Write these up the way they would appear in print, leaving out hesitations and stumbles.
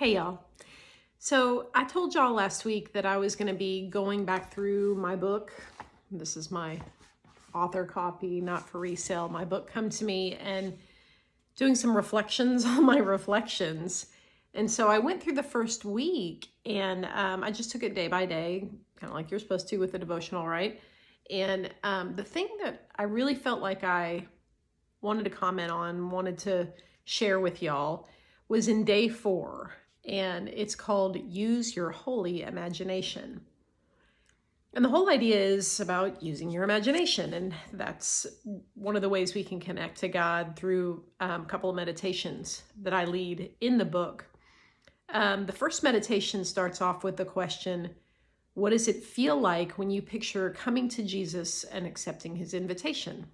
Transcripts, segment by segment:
Hey y'all. So I told y'all last week that I was going to be going back through my book. This is my author copy, not for resale. My book Come to Me, and doing some reflections on my reflections. And so I went through the first week and I just took it day by day, kind of like you're supposed to with a devotional, right? And the thing that I really felt like I wanted to comment on, wanted to share with y'all, was in day 4. And it's called Use Your Holy Imagination. And the whole idea is about using your imagination. And that's one of the ways we can connect to God through a couple of meditations that I lead in the book. The first meditation starts off with the question, what does it feel like when you picture coming to Jesus and accepting his invitation?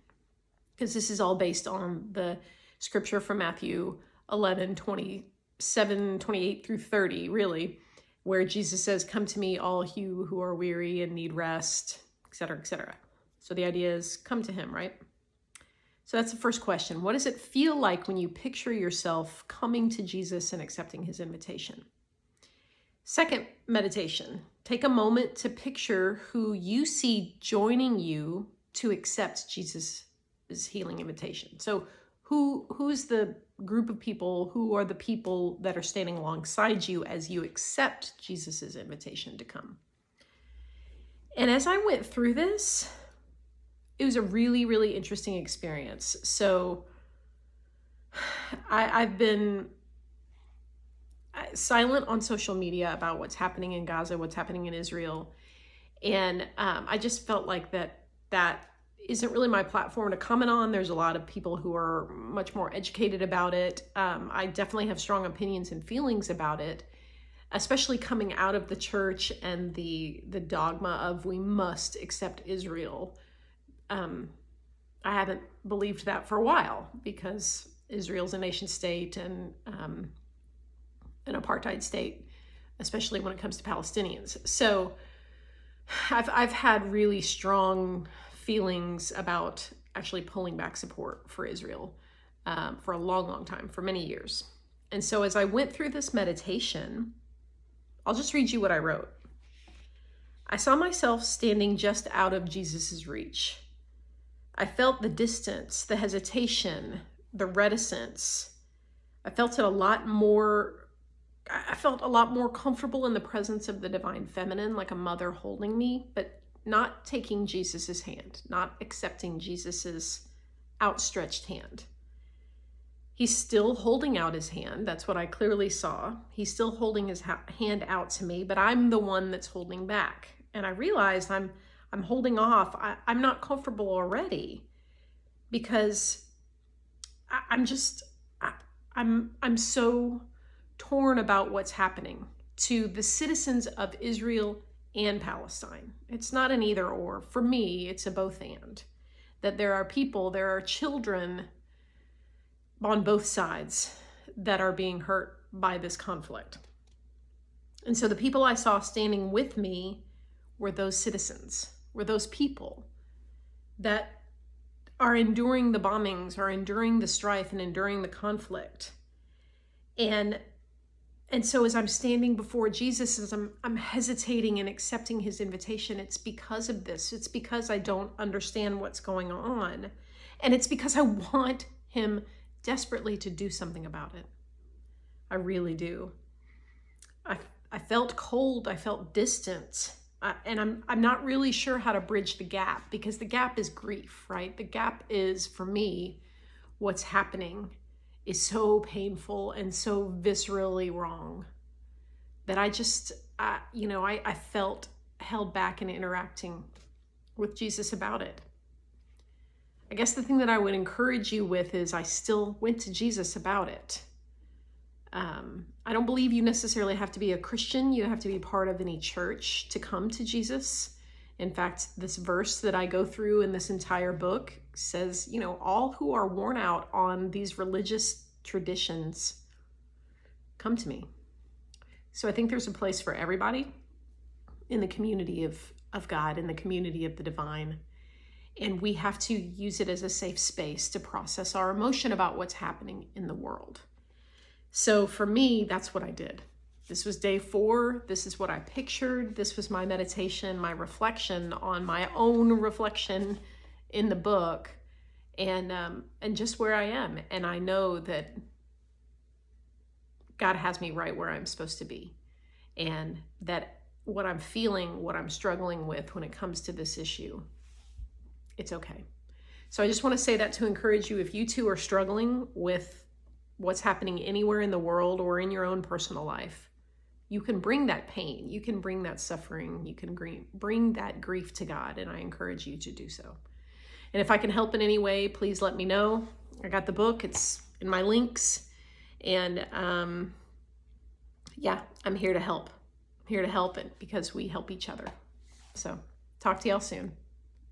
Because this is all based on the scripture from Matthew 11:27, 28 through 30, really, where Jesus says, come to me, all you who are weary and need rest, etc., etc. So the idea is come to him, right? So that's the first question. What does it feel like when you picture yourself coming to Jesus and accepting his invitation? Second meditation, take a moment to picture who you see joining you to accept Jesus' healing invitation. So who's the group of people, who are the people that are standing alongside you as you accept Jesus's invitation to come? And as I went through this, it was a really, really interesting experience. So I've been silent on social media about what's happening in Gaza, what's happening in Israel. And I just felt like that isn't really my platform to comment on. There's a lot of people who are much more educated about it. I definitely have strong opinions and feelings about it, especially coming out of the church and the dogma of we must accept Israel. I haven't believed that for a while because Israel's a nation state and an apartheid state, especially when it comes to Palestinians. So I've had really strong feelings about actually pulling back support for Israel for a long, long time, for many years. And so as I went through this meditation, I'll just read you what I wrote. I saw myself standing just out of Jesus's reach. I felt the distance, the hesitation, the reticence. I felt a lot more comfortable in the presence of the divine feminine, like a mother holding me, but not taking Jesus's hand, not accepting Jesus's outstretched hand. He's still holding out his hand. That's what I clearly saw. He's still holding his hand out to me, but I'm the one that's holding back. And I realized I'm holding off. I'm not comfortable already because I'm so torn about what's happening to the citizens of Israel and Palestine. It's not an either or. For me, it's a both and. That there are people, there are children on both sides that are being hurt by this conflict. And so the people I saw standing with me were those citizens, were those people that are enduring the bombings, are enduring the strife and enduring the conflict. And so as I'm standing before Jesus, as I'm hesitating and accepting his invitation, it's because of this. It's because I don't understand what's going on. And it's because I want him desperately to do something about it. I really do. I felt cold. I felt distant. And I'm not really sure how to bridge the gap, because the gap is grief, right? The gap is, for me, what's happening is so painful and so viscerally wrong that I felt held back in interacting with Jesus about it. I guess the thing that I would encourage you with is I still went to Jesus about it. I don't believe you necessarily have to be a Christian. You have to be part of any church to come to Jesus. In fact, this verse that I go through in this entire book says, all who are worn out on these religious traditions, come to me. So I think there's a place for everybody in the community of God, in the community of the divine. And we have to use it as a safe space to process our emotion about what's happening in the world. So for me, that's what I did. This was day 4. This is what I pictured. This was my meditation, my reflection on my own reflection in the book, and just where I am. And I know that God has me right where I'm supposed to be, and that what I'm feeling, what I'm struggling with when it comes to this issue, it's okay. So I just want to say that to encourage you, if you too are struggling with what's happening anywhere in the world or in your own personal life, you can bring that pain, you can bring that suffering, you can bring that grief to God, and I encourage you to do so. And if I can help in any way, please let me know. I got the book, it's in my links, and yeah, I'm here to help. I'm here to help it because we help each other. So talk to y'all soon.